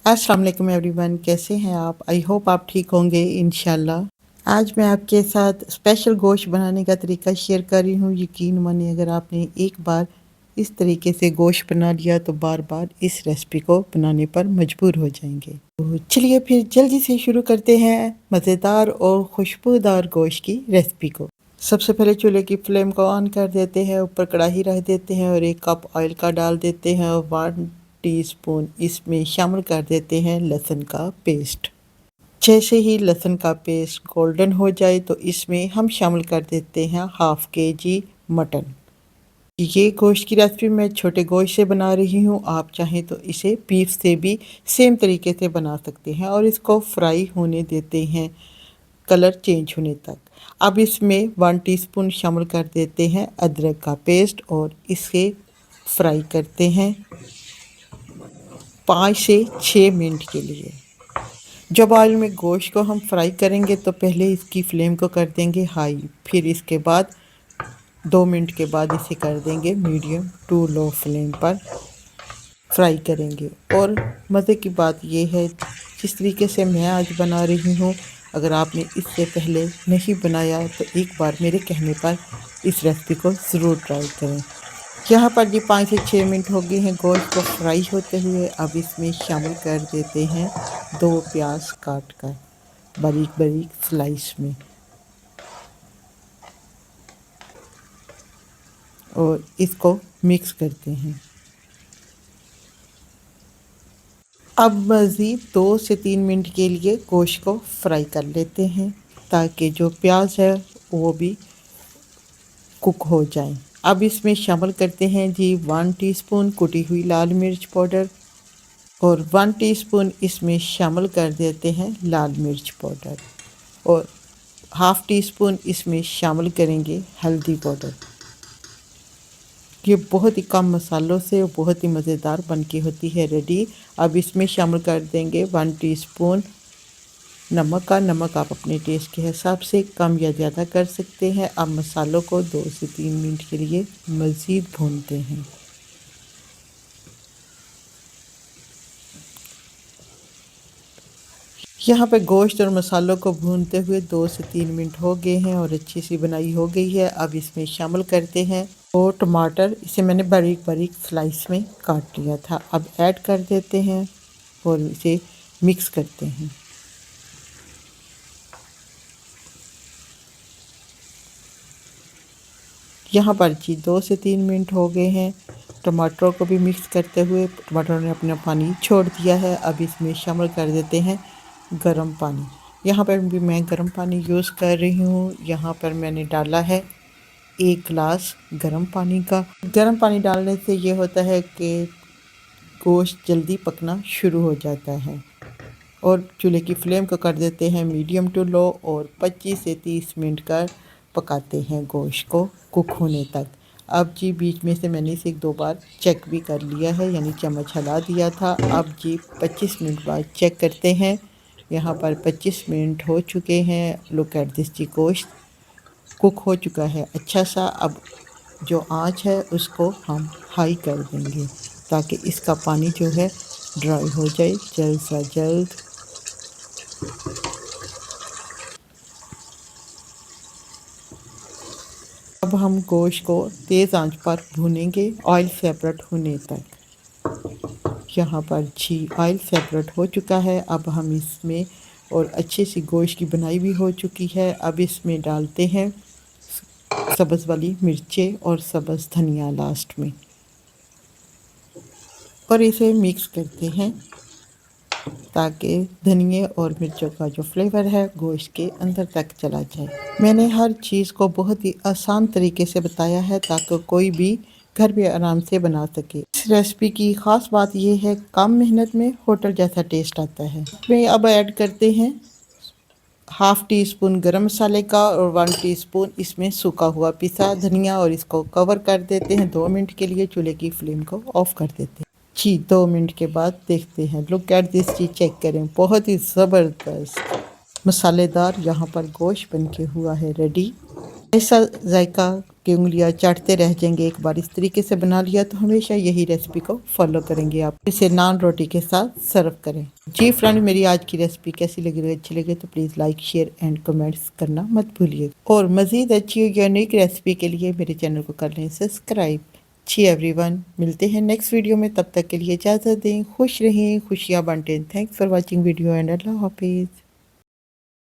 अस्सलाम वालेकुम एवरीवन, कैसे हैं आप? आई होप आप ठीक होंगे इंशाल्लाह। आज मैं आपके साथ स्पेशल गोश्त बनाने का तरीका शेयर कर रही हूँ। यकीन मानिए अगर आपने एक बार इस तरीके से गोश्त बना लिया तो बार बार इस रेसिपी को बनाने पर मजबूर हो जाएंगे। तो चलिए फिर जल्दी से शुरू करते हैं मज़ेदार और खुशबूदार गोश्त की रेसिपी को। सबसे पहले चूल्हे की फ्लेम को ऑन कर देते हैं, ऊपर कढ़ाई रख देते हैं और 1 कप ऑयल का डाल देते हैं और 1 टीस्पून इसमें शामिल कर देते हैं लहसुन का पेस्ट। जैसे ही लहसुन का पेस्ट गोल्डन हो जाए तो इसमें हम शामिल कर देते हैं हाफ केजी मटन। ये गोश्त की रेसिपी मैं छोटे गोश्त से बना रही हूँ, आप चाहें तो इसे बीफ से भी सेम तरीके से बना सकते हैं और इसको फ्राई होने देते हैं कलर चेंज होने तक। अब इसमें 1 टीस्पून शामिल कर देते हैं अदरक का पेस्ट और इसे फ्राई करते हैं 5 से 6 मिनट के लिए। जब ऑयल में गोश्त को हम फ्राई करेंगे तो पहले इसकी फ्लेम को कर देंगे हाई, फिर इसके बाद 2 मिनट के बाद इसे कर देंगे मीडियम टू लो फ्लेम पर फ्राई करेंगे। और मज़े की बात यह है जिस तरीके से मैं आज बना रही हूँ, अगर आपने इससे पहले नहीं बनाया तो एक बार मेरे कहने पर इस रेसिपी को ज़रूर ट्राई करें। यहाँ पर ये 5 से 6 मिनट हो गए हैं गोश्त को फ्राई होते हुए। अब इसमें शामिल कर देते हैं 2 प्याज काट कर बारीक बारीक स्लाइस में और इसको मिक्स करते हैं। अब मज़ीद 2 से 3 मिनट के लिए गोश्त को फ्राई कर लेते हैं ताकि जो प्याज है वो भी कुक हो जाए। अब इसमें शामिल करते हैं जी 1 टीस्पून कुटी हुई लाल मिर्च पाउडर और 1 टीस्पून इसमें शामिल कर देते हैं लाल मिर्च पाउडर और हाफ़ टी स्पून इसमें शामिल करेंगे हल्दी पाउडर। ये बहुत ही कम मसालों से बहुत ही मज़ेदार बनके होती है रेडी। अब इसमें शामिल कर देंगे 1 टीस्पून नमक का। नमक आप अपने टेस्ट के हिसाब से कम या ज़्यादा कर सकते हैं। अब मसालों को 2 से 3 मिनट के लिए मज़ीद भूनते हैं। यहाँ पे गोश्त और मसालों को भूनते हुए 2 से 3 मिनट हो गए हैं और अच्छी सी बनाई हो गई है। अब इसमें शामिल करते हैं और टमाटर, इसे मैंने बारीक बारीक स्लाइस में काट लिया था। अब ऐड कर देते हैं और इसे मिक्स करते हैं। यहाँ पर जी 2 से 3 मिनट हो गए हैं। टमाटरों को भी मिक्स करते हुए टमाटरों ने अपना पानी छोड़ दिया है। अब इसमें शामिल कर देते हैं गर्म पानी। यहाँ पर भी मैं गर्म पानी यूज़ कर रही हूँ। यहाँ पर मैंने डाला है 1 गिलास गर्म पानी का। गर्म पानी डालने से ये होता है कि गोश्त जल्दी पकना शुरू हो जाता है। और चूल्हे की फ्लेम को कर देते हैं मीडियम टू लो और 25 से 30 मिनट का पकाते हैं गोश्त को कुक होने तक। अब जी बीच में से मैंने इसे 1-2 बार चेक भी कर लिया है, यानी चम्मच हिला दिया था। अब जी 25 मिनट बाद चेक करते हैं। यहाँ पर 25 मिनट हो चुके हैं। लुक एट दिस जी, गोश्त कुक हो चुका है अच्छा सा। अब जो आँच है उसको हम हाई कर देंगे ताकि इसका पानी जो है ड्राई हो जाए जल्द से जल्द। अब हम गोश्त को तेज़ आंच पर भूनेंगे ऑयल सेपरेट होने तक। यहाँ पर जी ऑयल सेपरेट हो चुका है। अब हम इसमें, और अच्छी सी गोश्त की बनाई भी हो चुकी है, अब इसमें डालते हैं सब्ज़ वाली मिर्चें और सब्ज़ धनिया लास्ट में और इसे मिक्स करते हैं ताकि धनिए और मिर्चों का जो फ्लेवर है गोश्त के अंदर तक चला जाए। मैंने हर चीज़ को बहुत ही आसान तरीके से बताया है ताकि कोई भी घर में आराम से बना सके। इस रेसिपी की ख़ास बात यह है कम मेहनत में होटल जैसा टेस्ट आता है। इसमें अब ऐड करते हैं हाफ़ टी स्पून गरम मसाले का और 1 टीस्पून इसमें सूखा हुआ पिसा धनिया और इसको कवर कर देते हैं 2 मिनट के लिए। चूल्हे की फ्लेम को ऑफ़ कर देते हैं। जी 2 मिनट के बाद देखते हैं। Look at this ji, check करें, बहुत ही ज़बरदस्त मसालेदार यहाँ पर गोश्त बन के हुआ है रेडी। ऐसा जायका कि उंगलियां चाटते रह जाएंगे। एक बार इस तरीके से बना लिया तो हमेशा यही रेसिपी को फॉलो करेंगे आप। इसे नान रोटी के साथ सर्व करें। जी फ्रेंड, मेरी आज की रेसिपी कैसी लगी? अच्छी लगे तो please like share and comments करना मत भूलिए। और मज़ीद अच्छी यूनिक रेसिपी के लिए मेरे चैनल को कर लें सब्सक्राइब। जी एवरीवन, मिलते हैं नेक्स्ट वीडियो में। तब तक के लिए इजाज़त दें। खुश रहें, खुशियाँ बांटें। Thanks for watching video and अल्लाह हाफिज़।